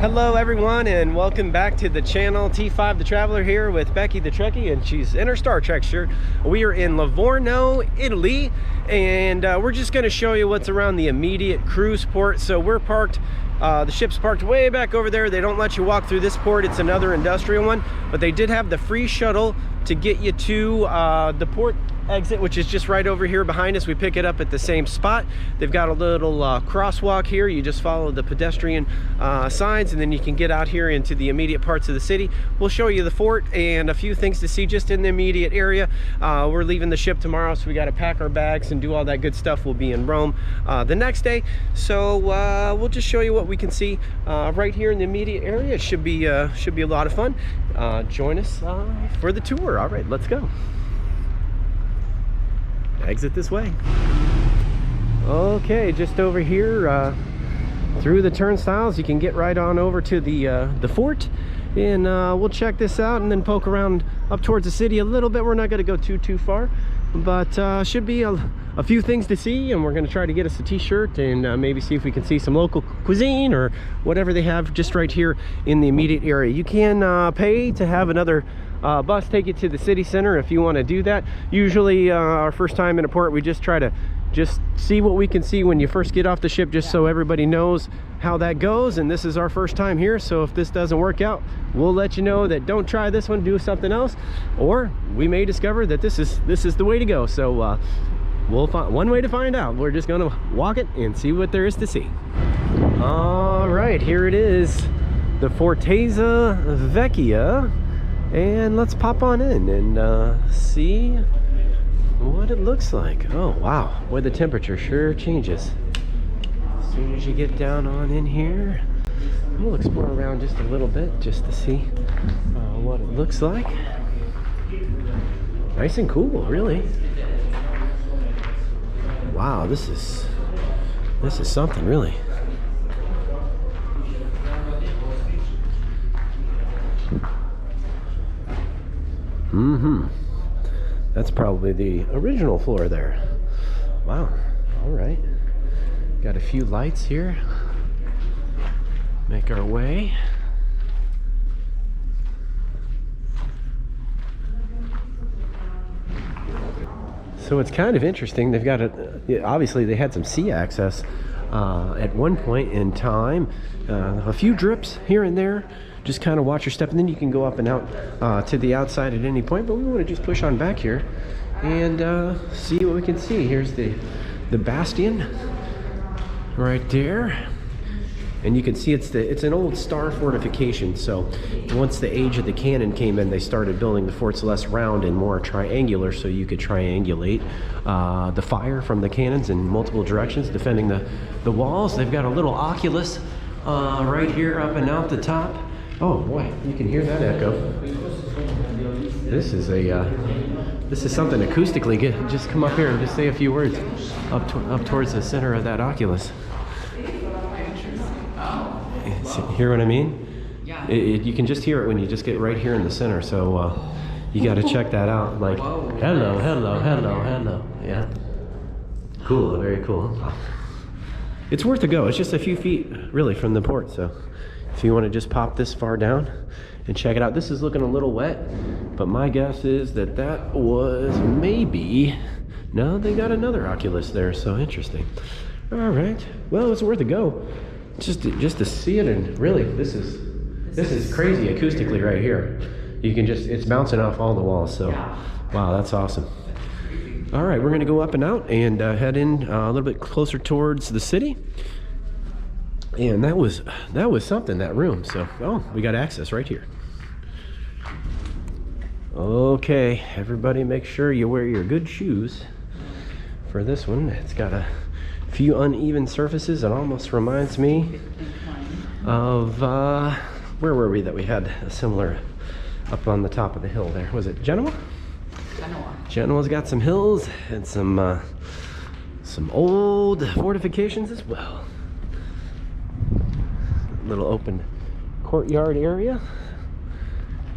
Hello everyone, and welcome back to the channel. T5 the Traveler here with Becky the Trekkie, and she's in her Star Trek shirt. We are in Livorno, Italy, and we're just going to show you what's around the immediate cruise port. So we're parked, the ship's parked way back over there. They don't let you walk through this port. It's another industrial one, but they did have the free shuttle to get you to the port exit, which is just right over here behind us. We pick it up at the same spot. They've got a little crosswalk here. You just follow the pedestrian signs, and then you can get out here into the immediate parts of the city. We'll show you the fort and a few things to see just in the immediate area. We're leaving the ship tomorrow, so we got to pack our bags and do all that good stuff. We'll be in Rome the next day, so we'll just show you what we can see right here in the immediate area. It should be a lot of fun. Join us for the tour. All right, let's go. Exit this way. Okay, just over here through the turnstiles, you can get right on over to the fort, and we'll check this out and then poke around up towards the city a little bit. We're not going to go too far, but should be a few things to see, and we're going to try to get us a t-shirt and maybe see if we can see some local cuisine or whatever they have just right here in the immediate area. You can pay to have another bus take you to the city center if you want to do that. Usually our first time in a port, we just try to see what we can see when you first get off the ship, just so everybody knows how that goes. And this is our first time here, so if this doesn't work out, we'll let you know that don't try this one, do something else, or we may discover that this is the way to go. So we'll find one way to find out. We're just gonna walk it and see what there is to see. All right, here it is, the Fortezza Vecchia. And let's pop on in and see what it looks like. Oh wow, boy, the temperature sure changes as soon as you get down on in here. We'll explore around just a little bit just to see what it looks like. Nice and cool, really. Wow, this is something, really. That's probably the original floor there. Wow. All right. Got a few lights here. Make our way. So it's kind of interesting. They've got obviously they had some sea access at one point in time. A few drips here and there. Just kind of watch your step, and then you can go up and out to the outside at any point. But we want to just push on back here and see what we can see. Here's the bastion right there, and you can see it's an old star fortification. So once the age of the cannon came in, they started building the forts less round and more triangular, so you could triangulate the fire from the cannons in multiple directions, defending the walls. They've got a little oculus right here up and out the top. Oh boy, you can hear that echo. This is something acoustically. Just come up here and just say a few words up towards the center of that oculus. Hear what I mean? Yeah. You can just hear it when you just get right here in the center. So you got to check that out. Like, hello, hello, hello, hello. Yeah. Cool. Very cool. It's worth a go. It's just a few feet, really, from the port. So if you want to just pop this far down and check it out. This is looking a little wet, but my guess is that was maybe, no, they got another oculus there, so interesting. All right, well, it's worth a go just to see it. And really, this is crazy acoustically right here. You can it's bouncing off all the walls, so wow, that's awesome. All right, we're gonna go up and out and head in a little bit closer towards the city. And that was something, that room. So, oh, we got access right here. Okay, everybody make sure you wear your good shoes for this one. It's got a few uneven surfaces. It almost reminds me of, where were we that we had a similar up on the top of the hill there? Was it Genoa? Genoa's got some hills and some old fortifications as well. Little open courtyard area,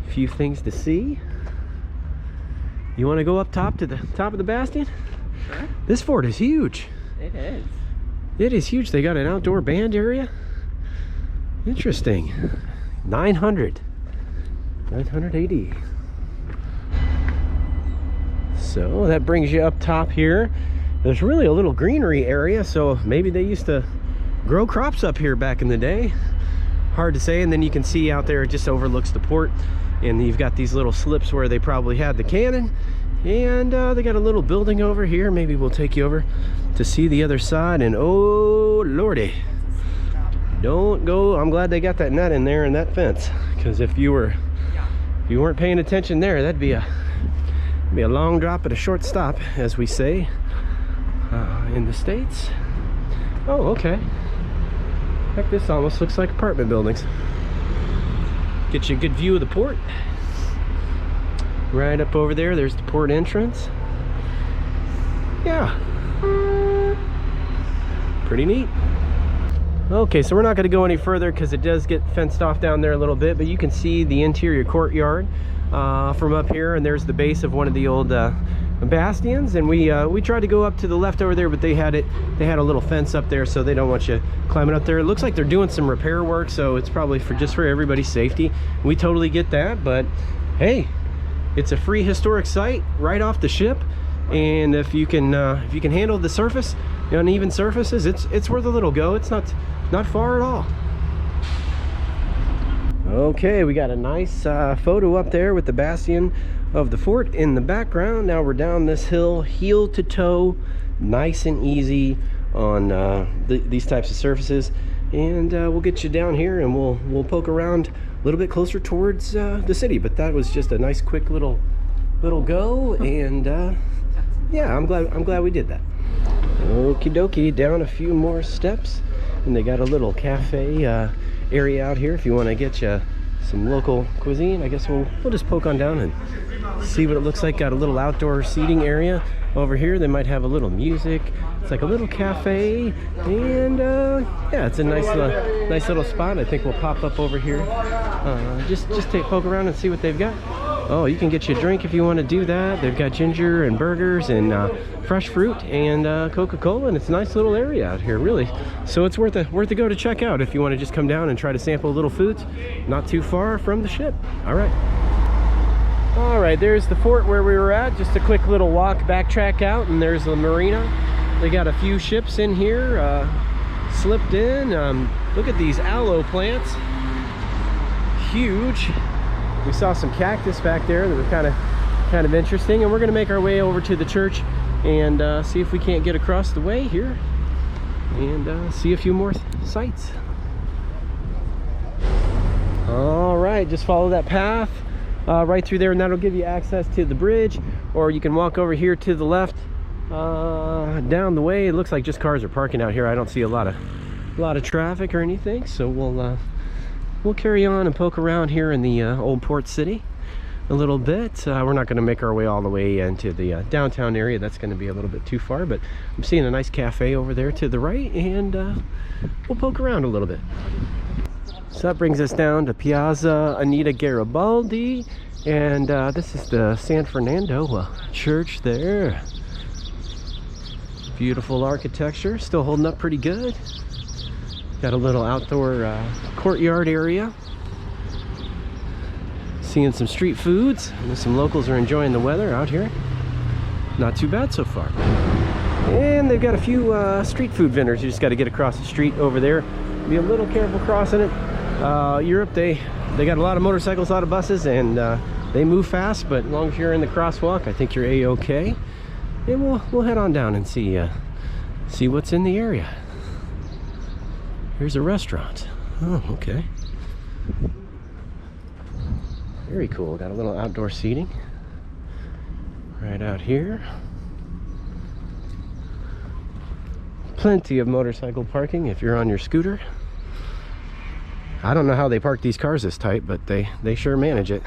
a few things to see. You want to go up top to the top of the bastion? Sure. This fort is huge. It is. It is huge. They got an outdoor band area. Interesting. 900 AD. So that brings you up top here. There's really a little greenery area, so maybe they used to grow crops up here back in the day. Hard to say. And then you can see out there, it just overlooks the port, and you've got these little slips where they probably had the cannon. And they got a little building over here. Maybe we'll take you over to see the other side. And oh lordy, don't go. I'm glad they got that net in there and that fence, because if you weren't paying attention there, that'd be a long drop at a short stop, as we say in the States. Oh, okay. Heck, this almost looks like apartment buildings. Get you a good view of the port. Right up over there, there's the port entrance. Yeah. Pretty neat. Okay, so we're not going to go any further because it does get fenced off down there a little bit, but you can see the interior courtyard from up here, and there's the base of one of the old bastions. And we tried to go up to the left over there, but they had a little fence up there, so they don't want you climbing up there. It looks like they're doing some repair work, so it's probably just for everybody's safety. We totally get that, but hey, it's a free historic site right off the ship, and if you can handle the surface, the uneven surfaces, it's worth a little go. It's not far at all. Okay, we got a nice photo up there with the bastion of the fort in the background. Now we're down this hill, heel to toe, nice and easy on these types of surfaces, and we'll get you down here and we'll poke around a little bit closer towards the city. But that was just a nice quick little go, and yeah, I'm glad we did that. Okie dokie, down a few more steps, and they got a little cafe area out here if you want to get you some local cuisine. I guess we'll just poke on down and see what it looks like. Got a little outdoor seating area over here. They might have a little music. It's like a little cafe, and yeah, it's a nice little spot. I think we'll pop up over here, just poke around and see what they've got. Oh, you can get you a drink if you want to do that. They've got ginger and burgers and fresh fruit and Coca-Cola, and it's a nice little area out here, really. So it's worth a go to check out if you want to just come down and try to sample little foods. Not too far from the ship. All right, there's the fort where we were at. Just a quick little walk, backtrack out, and there's the marina. They got a few ships in here, slipped in. Look at these aloe plants, huge. We saw some cactus back there that were kind of interesting, and we're going to make our way over to the church and see if we can't get across the way here and see a few more sights. All right, just follow that path right through there, and that'll give you access to the bridge, or you can walk over here to the left down the way. It looks like just cars are parking out here. I don't see a lot of traffic or anything, so we'll carry on and poke around here in the old port city a little bit. We're not going to make our way all the way into the downtown area. That's going to be a little bit too far, but I'm seeing a nice cafe over there to the right, and we'll poke around a little bit. So that brings us down to Piazza Anita Garibaldi, and this is the San Fernando church there. Beautiful architecture, still holding up pretty good. Got a little outdoor courtyard area. Seeing some street foods, and some locals are enjoying the weather out here. Not too bad so far. And they've got a few street food vendors. You just got to get across the street over there. Be a little careful crossing it. Europe, they got a lot of motorcycles, a lot of buses, and they move fast, but as long as you're in the crosswalk, I think you're a-okay. And we'll head on down and see what's in the area. Here's a restaurant. Oh, okay. Very cool. Got a little outdoor seating right out here. Plenty of motorcycle parking if you're on your scooter. I don't know how they park these cars this tight, but they sure manage it.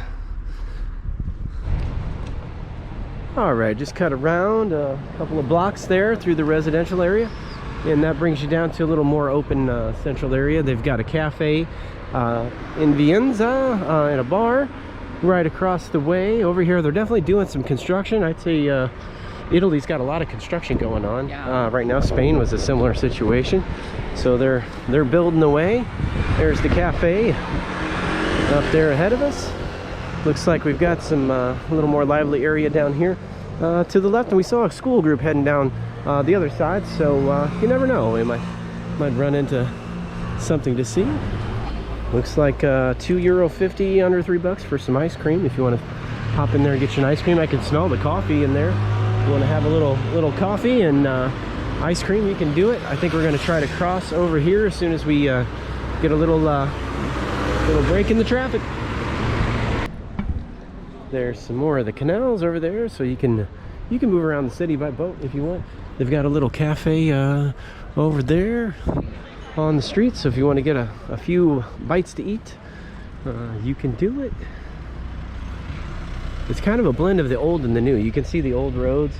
All right, just cut around a couple of blocks there through the residential area, and that brings you down to a little more open central area. They've got a cafe in Vienza and a bar right across the way. Over here they're definitely doing some construction. I'd say Italy's got a lot of construction going on right now. Spain was a similar situation, so they're building away. There's the cafe up there ahead of us. Looks like we've got some a little more lively area down here to the left, and we saw a school group heading down the other side, so you never know, we might run into something to see. Looks like €2.50, under $3 for some ice cream. If you want to hop in there and get you an ice cream, I can smell the coffee in there. If you want to have a little coffee and ice cream, you can do it. I think we're going to try to cross over here as soon as we get a little break in the traffic. There's some more of the canals over there, so you can move around the city by boat if you want. They've got a little cafe over there on the street, so if you want to get a few bites to eat, you can do it. It's kind of a blend of the old and the new. You can see the old roads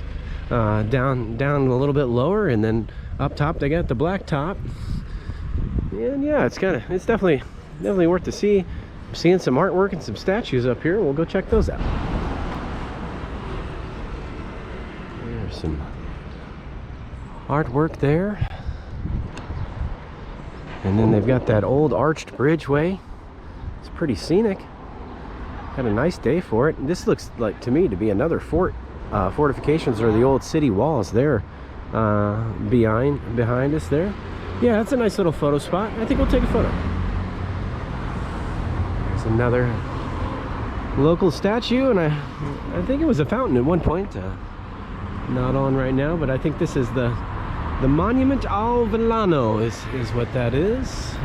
down a little bit lower, and then up top they got the black top. And yeah, it's definitely worth to see. I'm seeing some artwork and some statues up here. We'll go check those out. There's some artwork there. And then they've got that old arched bridgeway. It's pretty scenic. Had a nice day for it. This looks like to me to be another fort. Fortifications are the old city walls there behind us there. Yeah, that's a nice little photo spot. I think we'll take a photo. There's another local statue, and I think it was a fountain at one point. Not on right now, but I think this is the Monument al Villano is what that is.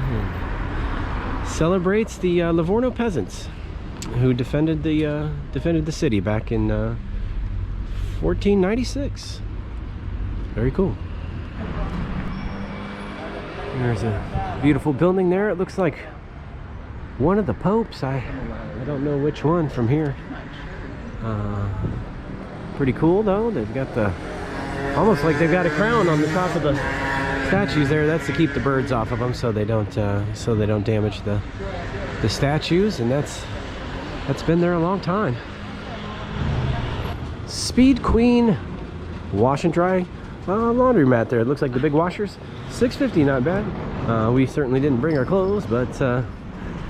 Celebrates the Livorno peasants who defended the city back in 1496. Very cool. There's a beautiful building there. It looks like one of the popes. I don't know which one from here. Pretty cool though. They've got almost like they've got a crown on the top of the statues there. That's to keep the birds off of them, so they don't damage the statues. And that's been there a long time. Speed Queen wash and dry laundromat there. It looks like the big washers. $6.50, not bad. We certainly didn't bring our clothes, but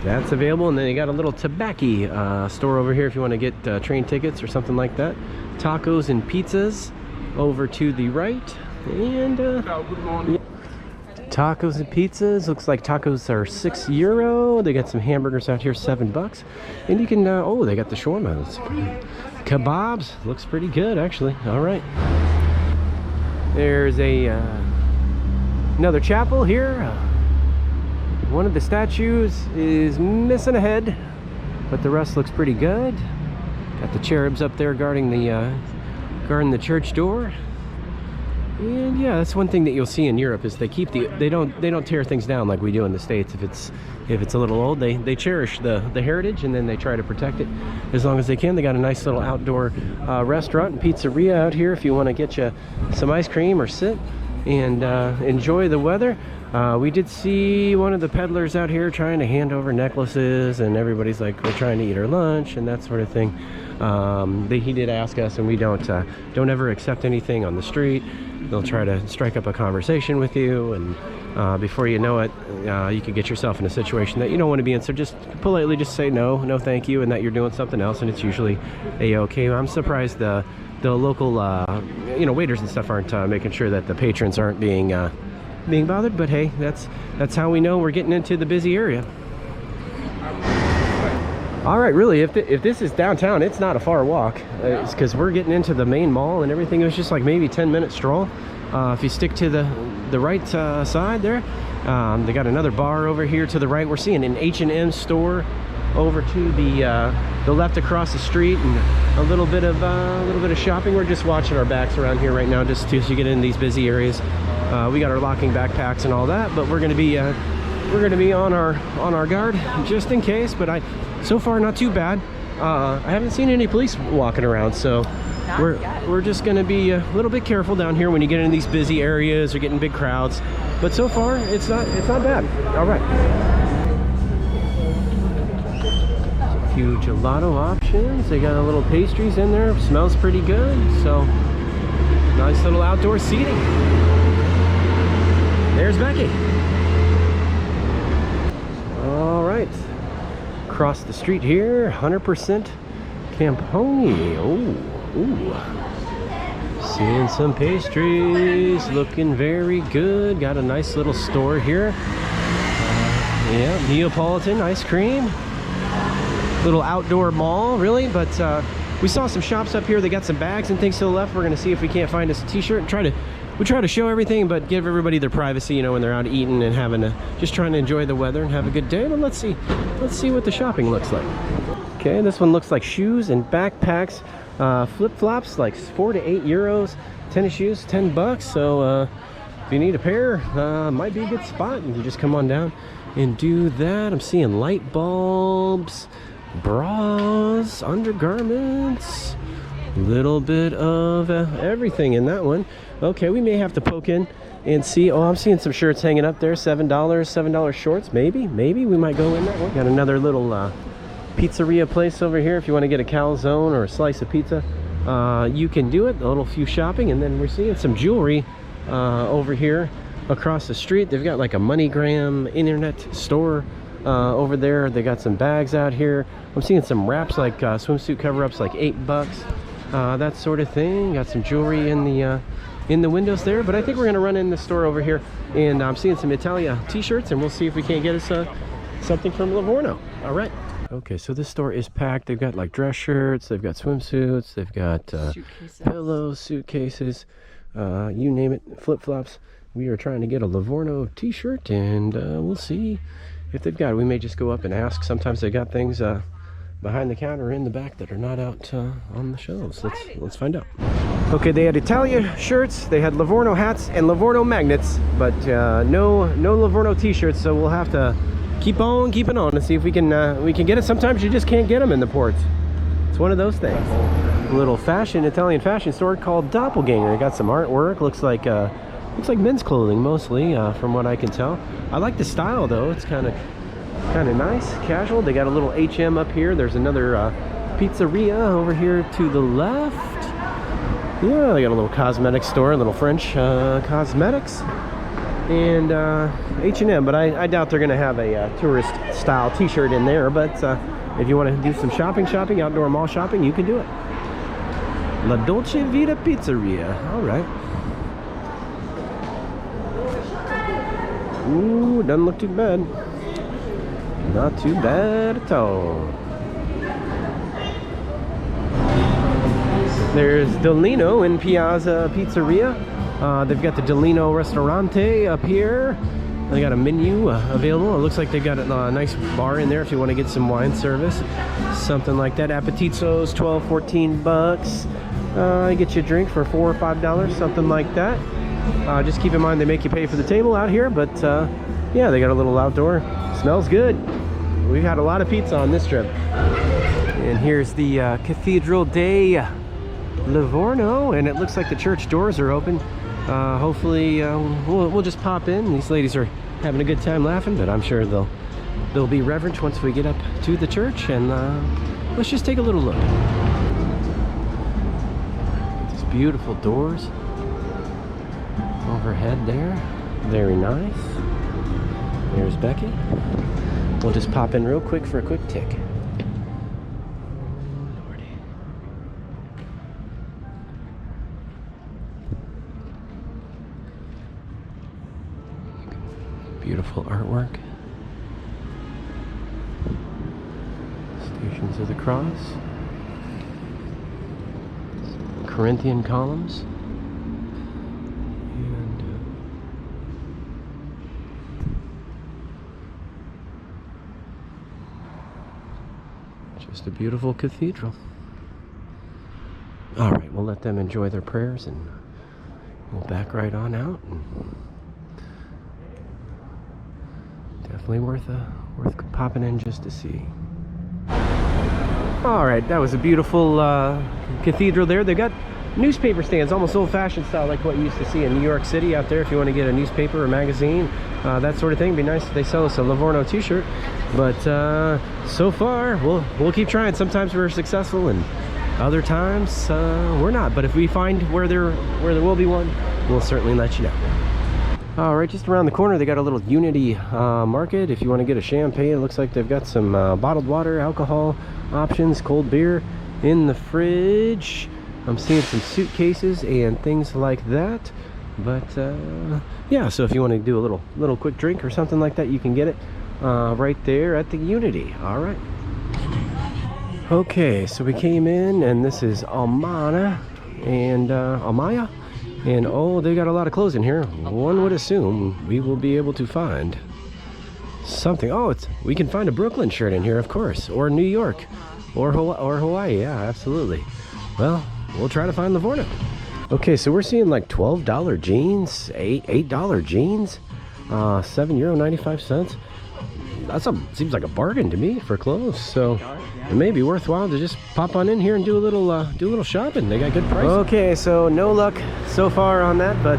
that's available. And then you got a little tobacco store over here if you want to get train tickets or something like that. Tacos and pizzas over to the right. And tacos and pizzas. Looks like tacos are €6. They got some hamburgers out here, $7. And you can oh, they got the shawarmas. Kebabs. Looks pretty good actually. All right. There's another chapel here. One of the statues is missing a head, but the rest looks pretty good. Got the cherubs up there guarding the church door. And yeah, that's one thing that you'll see in Europe is they don't tear things down like we do in the States. If it's a little old, they cherish the heritage, and then they try to protect it as long as they can. They got a nice little outdoor restaurant and pizzeria out here if you want to get you some ice cream or sit and enjoy the weather. We did see one of the peddlers out here trying to hand over necklaces, and everybody's like, we're trying to eat our lunch and that sort of thing. He did ask us, and we don't ever accept anything on the street. They'll try to strike up a conversation with you, and before you know it, you could get yourself in a situation that you don't want to be in. So just politely just say no thank you, and that you're doing something else, and it's usually a-okay. I'm surprised the local waiters and stuff aren't making sure that the patrons aren't being bothered, but hey, that's how we know we're getting into the busy area. All right, really, if this is downtown, it's not a far walk. It's because we're getting into the main mall and everything. It was just like maybe 10-minute stroll. If you stick to the right side there, they got another bar over here to the right. We're seeing an H&M store over to the left across the street, and a little bit of shopping. We're just watching our backs around here right now, just to get in these busy areas. We got our locking backpacks and all that, but we're gonna be on our guard just in case. But so far not too bad. I haven't seen any police walking around, so we're just gonna be a little bit careful down here when you get in these busy areas or getting big crowds. But so far it's not bad. All right. A few gelato options. They got a little pastries in there. Smells pretty good. So Nice little outdoor seating. There's Becky. All right. Across the street here, 100% Camponi. Oh, ooh. Seeing some pastries, looking very good. Got a nice little store here. Yeah, Neapolitan ice cream. Little outdoor mall, really, but we saw some shops up here. They got some bags and things to the left. We're gonna see if we can't find us a t-shirt and we try to show everything, but give everybody their privacy, you know, when they're out eating and just trying to enjoy the weather and have a good day. But let's see what the shopping looks like. Okay, this one looks like shoes and backpacks, flip-flops, like 4 to 8 euros. Tennis shoes, 10 bucks. So if you need a pair, might be a good spot. You can just come on down and do that. I'm seeing light bulbs, bras, undergarments, little bit of everything in that one. Okay, we may have to poke in and see. Oh, I'm seeing some shirts hanging up there. $7 shorts. Maybe we might go in that one. Got another little pizzeria place over here. If you want to get a calzone or a slice of pizza, you can do it. A little few shopping, and then we're seeing some jewelry over here across the street. They've got like a MoneyGram internet store over there. They got some bags out here. I'm seeing some wraps, like swimsuit cover-ups, like $8, that sort of thing. Got some jewelry in the windows there, but I think we're gonna run in the store over here, and I'm seeing some Italia t-shirts, and we'll see if we can't get us something from Livorno. All right. Okay, so this store is packed. They've got like dress shirts, they've got swimsuits, they've got pillows, suitcases, you name it, flip-flops. We are trying to get a Livorno t-shirt, and we'll see if they've got it. We may just go up and ask. Sometimes they got things behind the counter in the back that are not out on the shelves. Let's find out. Okay, they had Italia shirts, they had Livorno hats and Livorno magnets, but no Livorno t-shirts. So we'll have to keep on keeping on to see if we can get it. Sometimes you just can't get them in the ports. It's one of those things. A little Italian fashion store called Doppelganger. It got some artwork. Looks like men's clothing mostly, from what I can tell. I like the style though. It's kind of nice, casual. They got a little HM up here. There's another pizzeria over here to the left. Yeah, they got a little cosmetic store, a little French cosmetics, and H&M. But I doubt they're gonna have a tourist style t-shirt in there. But if you want to do some shopping, outdoor mall shopping, you can do it. La Dolce Vita Pizzeria. All right. Ooh, doesn't look too bad. Not too bad at all. There's Delino in Piazza Pizzeria. They've got the Delino Ristorante up here. They got a menu available. It looks like they've got a nice bar in there if you want to get some wine service. Something like that. Appetizos, 12, 14 bucks. You get you a drink for $4 or $5, something like that. Just keep in mind they make you pay for the table out here, but yeah, they got a little outdoor. Smells good. We've had a lot of pizza on this trip. And here's the Cathedral de Livorno, and it looks like the church doors are open. Hopefully we'll just pop in. These ladies are having a good time laughing, but I'm sure they'll be reverent once we get up to the church. And let's just take a little look. These beautiful doors overhead there, very nice. There's Becky. We'll just pop in real quick for a quick tick. Lordy. Beautiful artwork. Stations of the Cross. Corinthian columns. Just a beautiful cathedral. All right, we'll let them enjoy their prayers, and we'll back right on out. And definitely worth popping in just to see. All right, that was a beautiful cathedral there. They got newspaper stands, almost old-fashioned style, like what you used to see in New York City out there. If you want to get a newspaper or magazine, that sort of thing, it'd be nice if they sell us a Livorno t-shirt. But so far, we'll keep trying. Sometimes we're successful, and Other times we're not, but if we find where there will be one, we'll certainly let you know. All right, just around the corner they got a little Unity market. If you want to get a champagne, it looks like they've got some bottled water, alcohol options, cold beer in the fridge. I'm seeing some suitcases and things like that. But yeah, so if you want to do a little quick drink or something like that, you can get it right there at the Unity. All right. Okay, so we came in, and this is Almana and Amaya. And oh, they got a lot of clothes in here. One would assume we will be able to find something. Oh, we can find a Brooklyn shirt in here, of course, or New York, or Hawaii. Yeah, absolutely. Well, we'll try to find Livorno. Okay, so we're seeing like $12 jeans, $8 jeans, €7.95. Seems like a bargain to me for clothes. So it may be worthwhile to just pop on in here and do a little shopping. They got good prices. Okay, so no luck so far on that, but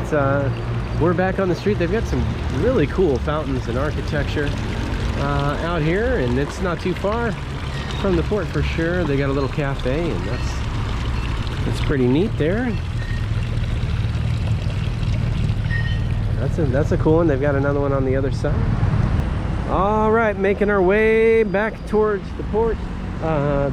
we're back on the street. They've got some really cool fountains and architecture out here, and it's not too far from the port for sure. They got a little cafe, and that's pretty neat there. That's a cool one. They've got another one on the other side. All right, making our way back towards the port.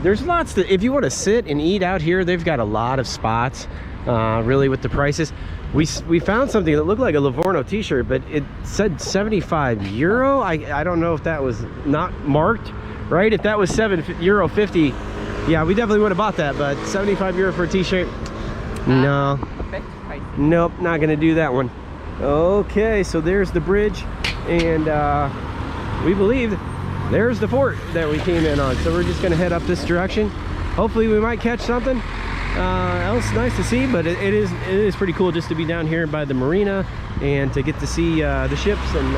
There's lots if you want to sit and eat out here, they've got a lot of spots, really, with the prices. We found something that looked like a Livorno t-shirt, but it said €75. I don't know if that was not marked right. If that was €7.50, yeah, we definitely would have bought that, but €75 for a t-shirt, no. Nope, not gonna do that one. Okay, so there's the bridge, and we believe there's the port that we came in on. So we're just gonna head up this direction. Hopefully we might catch something else nice to see, but it is pretty cool just to be down here by the marina and to get to see the ships and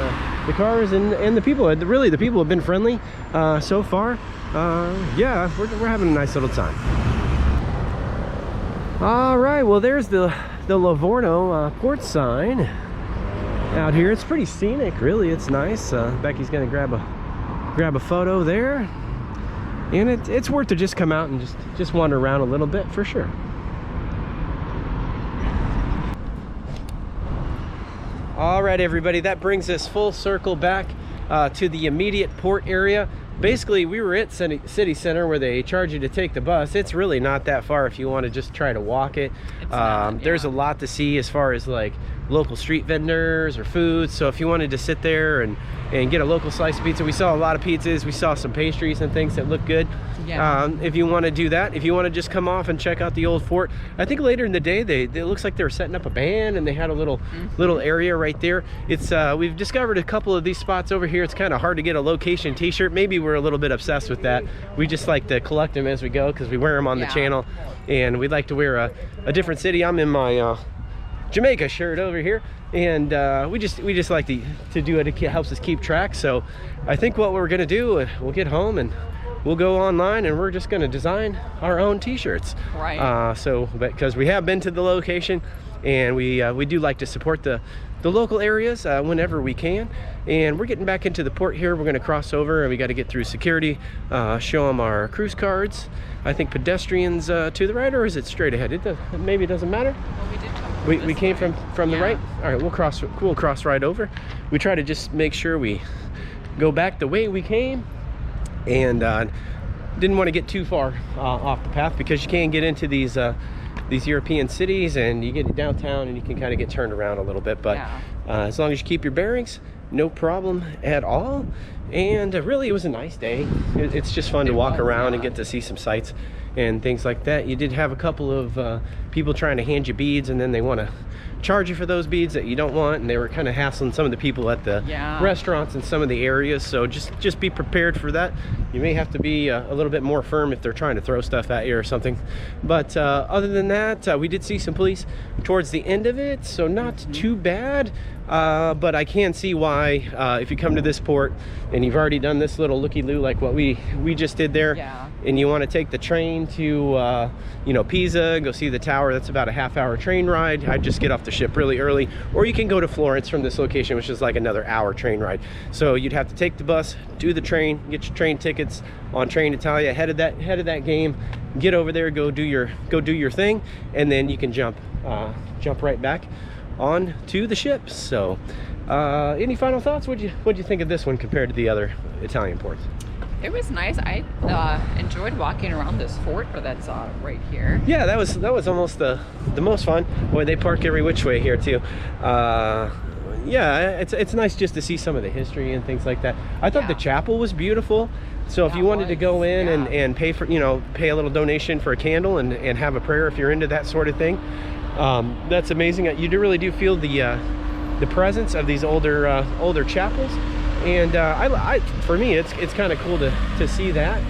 the cars and the people. Really, the people have been friendly so far. Yeah, we're having a nice little time. All right, well, there's the Livorno port sign out here. It's pretty scenic, really. It's nice. Becky's gonna grab a photo there, and it's worth to just come out and just wander around a little bit for sure. All right, everybody, that brings us full circle back to the immediate port area. Basically, we were at City Center where they charge you to take the bus. It's really not that far if you want to just try to walk it. There's a lot to see as far as like local street vendors or food. So if you wanted to sit there and get a local slice of pizza, we saw a lot of pizzas. We saw some pastries and things that look good. Yeah. If you want to do that, if you want to just come off and check out the old fort, I think later in the day it looks like they were setting up a band, and they had a little area right there. It's we've discovered a couple of these spots over here. It's kind of hard to get a location t-shirt. Maybe we're a little bit obsessed with that. We just like to collect them as we go because we wear them on the channel, and we'd like to wear a different city. I'm in my Jamaica shirt over here, and we just like to do it. It helps us keep track. So I think what we're gonna do, we'll get home and we'll go online, and we're just gonna design our own t-shirts. Right. So because we have been to the location, and we do like to support the local areas whenever we can. And we're getting back into the port here. We're gonna cross over, and we got to get through security, show them our cruise cards. I think pedestrians to the right, or is it straight ahead? Maybe it doesn't matter. Well, we did come we came from the right. All right, we'll cross right over. We try to just make sure we go back the way we came, and didn't want to get too far off the path, because you can get into these European cities, and you get downtown and you can kind of get turned around a little bit, but as long as you keep your bearings, no problem at all. And really, it was a nice day. It's just fun to walk around and get to see some sights and things like that. You did have a couple of people trying to hand you beads, and then they want to charge you for those beads that you don't want, and they were kind of hassling some of the people at the restaurants in some of the areas. So just be prepared for that. You may have to be a little bit more firm if they're trying to throw stuff at you or something. But other than that, we did see some police towards the end of it, so not too bad. but I can see why if you come to this port and you've already done this little looky-loo like what we just did there, and you want to take the train to you know, Pisa, go see the tower, that's about a half-hour train ride. I'd just get off the ship really early, or you can go to Florence from this location, which is like another hour train ride. So you'd have to take the bus, do the train, get your train tickets on Train Italia ahead of that game, get over there, go do your thing, and then you can jump right back on to the ships. So any final thoughts? What'd you think of this one compared to the other Italian ports? It was nice. I enjoyed walking around this fort that's right here. Yeah, that was almost the most fun. Boy, they park every which way here too. Yeah, it's nice just to see some of the history and things like that. I thought the chapel was beautiful. So if you wanted to go in and pay for, you know, pay a little donation for a candle and have a prayer if you're into that sort of thing, that's amazing. You really do feel the presence of these older chapels. And for me, it's kind of cool to see that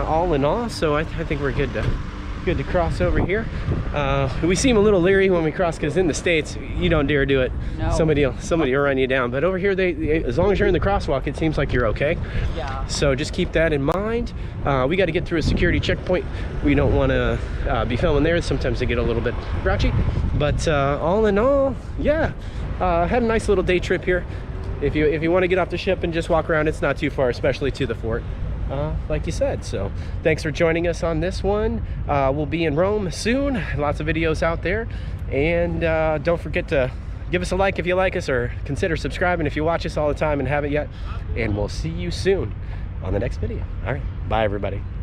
all in all. So I think we're good to cross over here. We seem a little leery when we cross because in the States you don't dare do it. No. Somebody will run you down. But over here, as long as you're in the crosswalk, it seems like you're okay. Yeah. So just keep that in mind. We got to get through a security checkpoint. We don't want to be filming there. Sometimes they get a little bit grouchy. But all in all, yeah, had a nice little day trip here. If you want to get off the ship and just walk around, it's not too far, especially to the fort, like you said. So thanks for joining us on this one. We'll be in Rome soon. Lots of videos out there. And don't forget to give us a like if you like us, or consider subscribing if you watch us all the time and haven't yet. And we'll see you soon on the next video. All right, bye everybody.